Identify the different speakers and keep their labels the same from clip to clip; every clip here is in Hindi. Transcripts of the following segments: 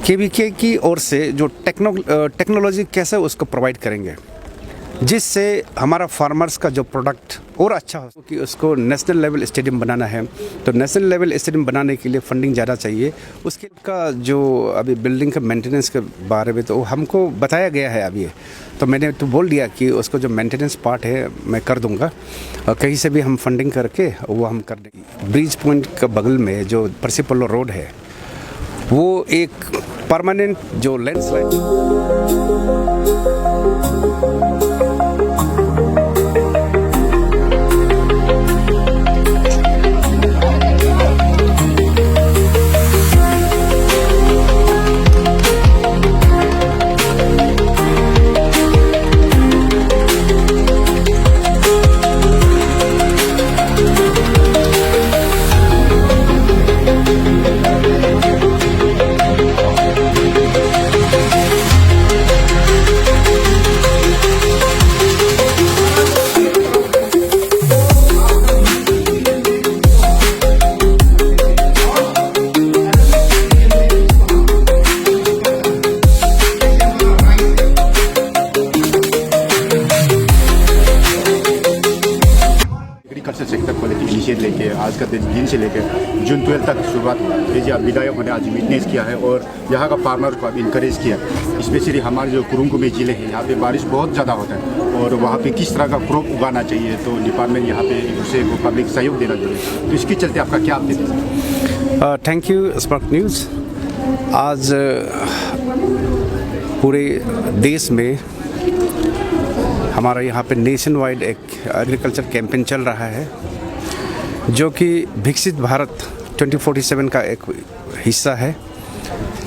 Speaker 1: केवीके की ओर से जो टेक्नोलॉजी कैसे उसको प्रोवाइड करेंगे, जिससे हमारा फार्मर्स का जो प्रोडक्ट और अच्छा हो कि उसको नेशनल लेवल स्टेडियम बनाना है। तो नेशनल लेवल स्टेडियम बनाने के लिए फंडिंग ज़्यादा चाहिए। उसके का जो अभी बिल्डिंग का मेंटेनेंस के बारे में तो हमको बताया गया है अभी, तो मैंने तो बोल दिया कि उसको जो मेंटेनेंस पार्ट है मैं कर दूंगा, और कहीं से भी हम फंडिंग करके वो हम कर देंगे। ब्रिज पॉइंट के बगल में जो परसिपल्लो रोड है वो एक परमानेंट जो लैंडस्लाइड
Speaker 2: एग्रीकल्चर सेक्टर को लेकर इनिशिएट लेके आज का दिन से लेकर जून 12 तक शुरुआत हुआ है। जी आप विधायकों ने आज विटनेस किया है और यहाँ का फार्मर को अभी इंकरेज किया। स्पेशली हमारे जो कुरुंगकुमे जिले हैं यहाँ पे बारिश बहुत ज़्यादा होता है और वहाँ पे किस तरह का क्रॉप उगाना चाहिए, तो डिपार्टमेंट यहाँ पे एक दूसरे को पब्लिक सहयोग देना चाहिए। तो इसके चलते आपका क्या अपडेट है?
Speaker 1: Thank you spark news. आज पूरे देश में हमारा यहाँ पे नेशन वाइड एक एग्रीकल्चर कैंपेन चल रहा है, जो कि विकसित भारत 2047 का एक हिस्सा है,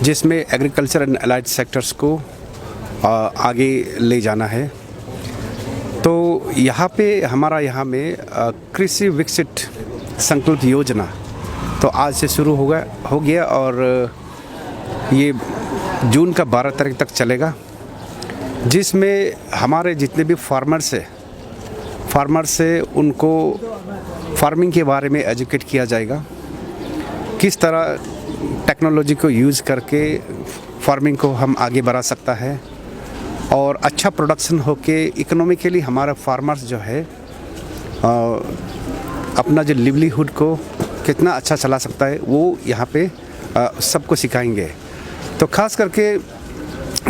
Speaker 1: जिसमें एग्रीकल्चर एंड अलाइड सेक्टर्स को आगे ले जाना है। तो यहाँ पे हमारा यहाँ में कृषि विकसित संकल्प योजना तो आज से शुरू हो गया और ये जून का 12 तारीख तक चलेगा, जिसमें हमारे जितने भी फार्मर्स है उनको फार्मिंग के बारे में एजुकेट किया जाएगा, किस तरह टेक्नोलॉजी को यूज़ करके फार्मिंग को हम आगे बढ़ा सकता है और अच्छा प्रोडक्शन होके इकोनॉमिकली हमारा फार्मर्स जो है अपना जो लिवलीहुड को कितना अच्छा चला सकता है वो यहाँ पे सबको सिखाएंगे। तो ख़ास करके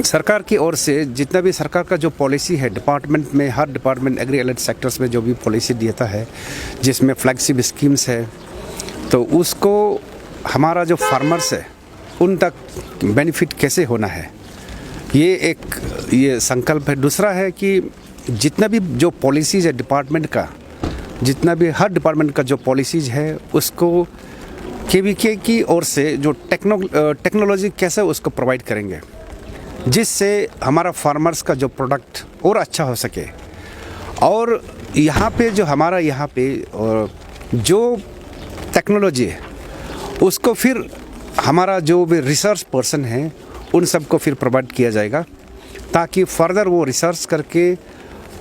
Speaker 1: सरकार की ओर से जितना भी सरकार का जो पॉलिसी है डिपार्टमेंट में, हर डिपार्टमेंट एग्री एलाइड सेक्टर्स में जो भी पॉलिसी देता है, जिसमें फ्लैगशिप स्कीम्स है, तो उसको हमारा जो फार्मर्स है उन तक बेनिफिट कैसे होना है, ये संकल्प है। दूसरा है कि जितना भी जो पॉलिसीज़ है डिपार्टमेंट का, जितना भी हर डिपार्टमेंट का जो पॉलिसीज़ है उसको केवीके की ओर से जो टेक्नोलॉजी कैसे उसको प्रोवाइड करेंगे, जिससे हमारा फार्मर्स का जो प्रोडक्ट और अच्छा हो सके। और यहाँ पे जो हमारा यहाँ पे जो टेक्नोलॉजी है उसको फिर हमारा जो भी रिसर्च पर्सन है उन सबको फिर प्रोवाइड किया जाएगा, ताकि फर्दर वो रिसर्च करके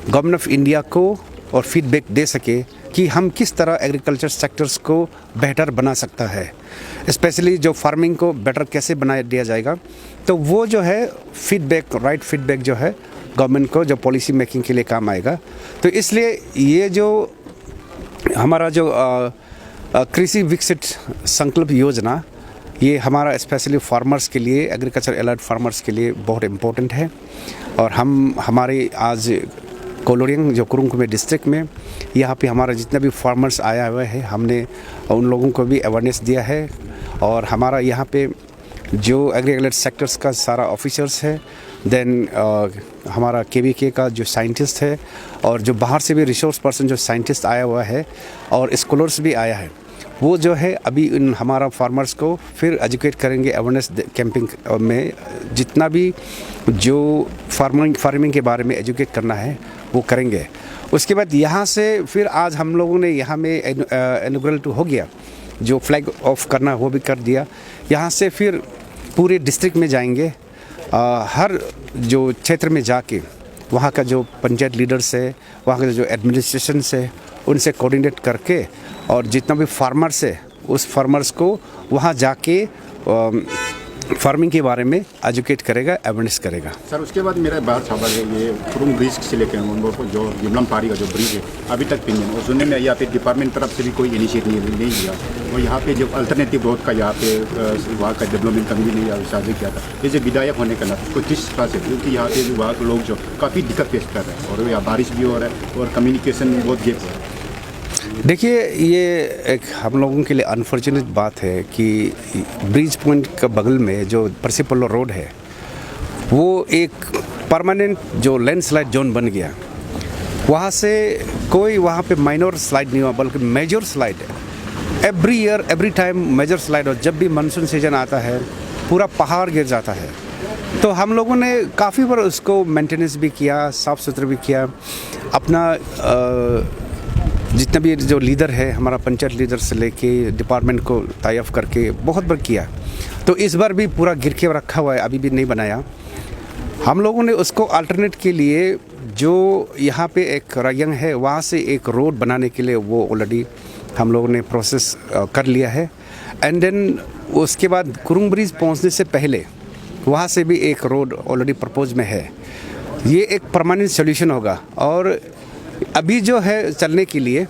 Speaker 1: गवर्नमेंट ऑफ इंडिया को और फीडबैक दे सके कि हम किस तरह एग्रीकल्चर सेक्टर्स को बेहतर बना सकता है, स्पेशली जो फार्मिंग को बेटर कैसे बना दिया जाएगा। तो वो जो है फीडबैक, राइट फीडबैक जो है गवर्नमेंट को जो पॉलिसी मेकिंग के लिए काम आएगा। तो इसलिए ये जो हमारा जो कृषि विकसित संकल्प योजना, ये हमारा स्पेशली फार्मर्स के लिए, एग्रीकल्चर एलाइड फार्मर्स के लिए बहुत इम्पोर्टेंट है। और हमारे आज कोलोरियंग जो कुरुंगकुमे डिस्ट्रिक्ट में यहाँ पे हमारा जितना भी फार्मर्स आया हुआ है, हमने उन लोगों को भी अवेयरनेस दिया है। और हमारा यहाँ पे जो एग्रीकल्चर सेक्टर्स का सारा ऑफिसर्स है, देन हमारा केवीके का जो साइंटिस्ट है, और जो बाहर से भी रिसोर्स पर्सन जो साइंटिस्ट आया हुआ है और स्कॉलर्स भी आया है, वो जो है अभी इन हमारा फार्मर्स को फिर एजुकेट करेंगे अवेयरनेस कैंपिंग में। जितना भी जो फार्मिंग के बारे में एजुकेट करना है वो करेंगे। उसके बाद यहाँ से फिर आज हम लोगों ने यहाँ में इनॉग्रेट तो हो गया, जो फ्लैग ऑफ करना वो भी कर दिया। यहाँ से फिर पूरे डिस्ट्रिक्ट में जाएंगे, हर जो क्षेत्र में जाके वहाँ का जो पंचायत लीडर्स है, वहाँ का जो एडमिनिस्ट्रेशन है, उनसे कोऑर्डिनेट करके और जितना भी फार्मर्स है उस फार्मर्स को वहाँ जाके फार्मिंग के बारे में एजुकेट करेगा, अवेयरनेस करेगा।
Speaker 2: सर उसके बाद मेरा बात सवाल है, ये कुरुंग ब्रिज से लेकर उनको जो यमलम पारी का जो ब्रिज है अभी तक पेंडिंग, और सुनने में यहाँ पे डिपार्टमेंट तरफ से भी कोई इनिशिएटिव नहीं लिया, और यहाँ पे जो अल्टरनेटिव रोड का यहाँ पे वहाँ का डेवलपमेंट कभी भी नहीं साझा किया था। ये जो विधायक होने का नाते उसको किस तरह से, क्योंकि यहाँ पे वहाँ के लोग जो काफ़ी दिक्कत पेश कर रहे हैं, और यहाँ बारिश भी हो रहा है और कम्युनिकेशन बहुत गेप हो रहा है।
Speaker 1: देखिए, ये एक हम लोगों के लिए अनफॉर्चुनेट बात है कि ब्रिज पॉइंट के बगल में जो परसिपल्लो रोड है वो एक परमानेंट जो लैंडस्लाइड जोन बन गया। वहाँ से कोई वहाँ पे माइनर स्लाइड नहीं हुआ, बल्कि मेजर स्लाइड है। Every year every time major slide हो, जब भी मानसून सीजन आता है पूरा पहाड़ गिर जाता है। तो हम लोगों ने काफ़ी बार उसको मेंटेनेंस भी किया, साफ़ सुथरा भी किया। अपना जितना भी जो लीडर है, हमारा पंचायत लीडर से लेके डिपार्टमेंट को टाई अप करके बहुत बार किया। तो इस बार भी पूरा गिर के रखा हुआ है, अभी भी नहीं बनाया। हम लोगों ने उसको अल्टरनेट के लिए जो यहाँ पे एक रयंग है वहाँ से एक रोड बनाने के लिए वो ऑलरेडी हम लोगों ने प्रोसेस कर लिया है। एंड देन उसके बाद कुरुंग ब्रिज पहुँचने से पहले वहाँ से भी एक रोड ऑलरेडी प्रपोज में है। ये एक परमानेंट सोल्यूशन होगा। और अभी जो है चलने के लिए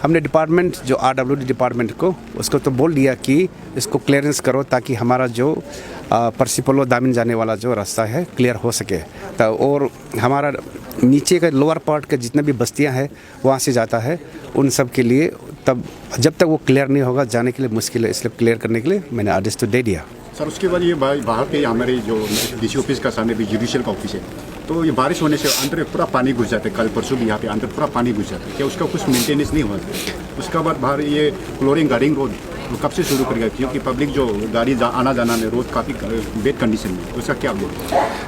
Speaker 1: हमने डिपार्टमेंट जो RWD डिपार्टमेंट को उसको तो बोल दिया कि इसको क्लियरेंस करो, ताकि हमारा जो परसिपल्लो दामिन जाने वाला जो रास्ता है क्लियर हो सके। तो और हमारा नीचे का लोअर पार्ट का जितना भी बस्तियां हैं वहाँ से जाता है, उन सब के लिए तब जब तक वो क्लियर नहीं होगा जाने के लिए मुश्किल है, इसलिए क्लियर करने के लिए मैंने आदेश तो दे दिया।
Speaker 2: सर उसके बाद ये बाहर के हमारे जो DC ऑफिस का सामने भी जुडिशियल का ऑफिस है, तो ये बारिश होने से अंदर पूरा पानी घुस जाता है। कल परसों भी यहाँ पे अंदर पूरा पानी घुस जाता है, क्या उसका कुछ मेंटेनेंस नहीं हुआ? उसके बाद बाहर ये क्लोरिंग गार्डिंग रोड वो कब से शुरू करेगा, क्योंकि पब्लिक जो गाड़ी आना जाना में रोड काफ़ी बेड कंडीशन में, उसका क्या बोल?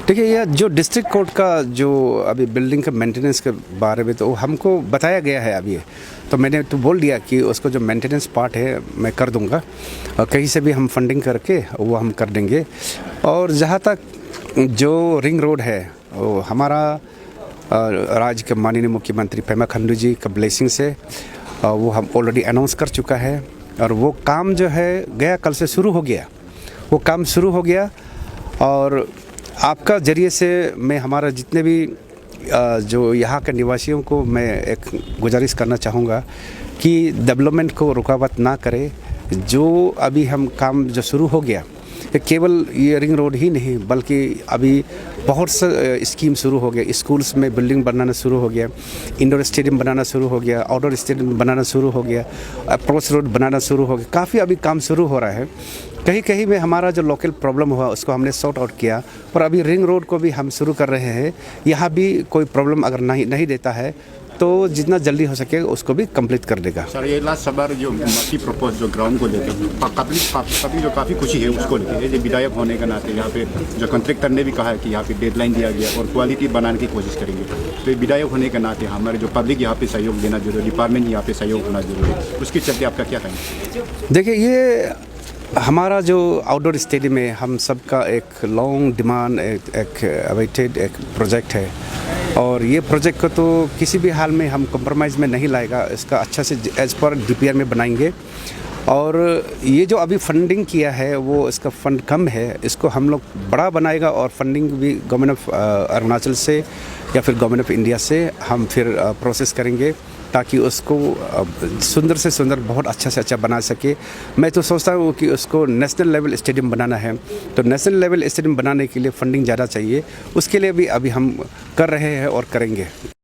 Speaker 1: देखिए, यह जो डिस्ट्रिक्ट कोर्ट का जो अभी बिल्डिंग का मेंटेनेंस के बारे में तो हमको बताया गया है अभी, तो मैंने तो बोल दिया कि उसको जो मेंटेनेंस पार्ट है मैं कर दूंगा, कहीं से भी हम फंडिंग करके वो हम कर देंगे। और जहाँ तक जो रिंग रोड है वो हमारा राज्य के माननीय मुख्यमंत्री पेमा खांडू जी का ब्लेसिंग से वो हम ऑलरेडी अनाउंस कर चुका है, और वो काम जो है गया कल से शुरू हो गया, वो काम शुरू हो गया। और आपका ज़रिए से मैं हमारा जितने भी जो यहाँ के निवासियों को मैं एक गुजारिश करना चाहूँगा कि डेवलपमेंट को रुकावट ना करे। जो अभी हम काम जो शुरू हो गया, केवल ये रिंग रोड ही नहीं बल्कि अभी बहुत से स्कीम शुरू हो गया। स्कूल्स में बिल्डिंग बनाना शुरू हो गया, इंडोर स्टेडियम बनाना शुरू हो गया, आउटडोर स्टेडियम बनाना शुरू हो गया, अप्रोच रोड बनाना शुरू हो गया। काफ़ी अभी काम शुरू हो रहा है। कहीं कहीं में हमारा जो लोकल प्रॉब्लम हुआ उसको हमने सॉर्ट आउट किया, और अभी रिंग रोड को भी हम शुरू कर रहे हैं। यहाँ भी कोई प्रॉब्लम अगर नहीं देता है तो जितना जल्दी हो सके उसको भी कंप्लीट कर देगा।
Speaker 2: सर ये लास्ट सबार जो मल्टी प्रपोज जो ग्राउंड को लेकर कभी जो काफ़ी खुशी है उसको लेकर, ये विधायक होने के नाते यहाँ पे जो कॉन्ट्रैक्टर ने भी कहा है कि यहाँ पे डेडलाइन दिया गया और क्वालिटी बनाने की कोशिश करेंगे। तो विधायक होने के नाते हमारे जो पब्लिक यहाँ पे सहयोग देना जरूरी, डिपार्टमेंट यहाँ पे सहयोग होना जरूरी है, उसके चलते आपका क्या कहेंगे?
Speaker 1: देखिए, ये हमारा जो आउटडोर स्टेडियम है हम सबका एक लॉन्ग डिमांड, एक अवेटेड एक प्रोजेक्ट है, और ये प्रोजेक्ट को तो किसी भी हाल में हम कंप्रोमाइज़ में नहीं लाएगा। इसका अच्छा से एज पर DPR में बनाएंगे। और ये जो अभी फंडिंग किया है वो इसका फंड कम है, इसको हम लोग बड़ा बनाएगा, और फंडिंग भी गवर्नमेंट ऑफ अरुणाचल से या फिर गवर्नमेंट ऑफ इंडिया से हम फिर प्रोसेस करेंगे, ताकि उसको सुंदर से सुंदर बहुत अच्छा से अच्छा बना सके। मैं तो सोचता हूँ कि उसको नेशनल लेवल स्टेडियम बनाना है, तो नेशनल लेवल स्टेडियम बनाने के लिए फंडिंग ज़्यादा चाहिए। उसके लिए भी अभी हम कर रहे हैं और करेंगे।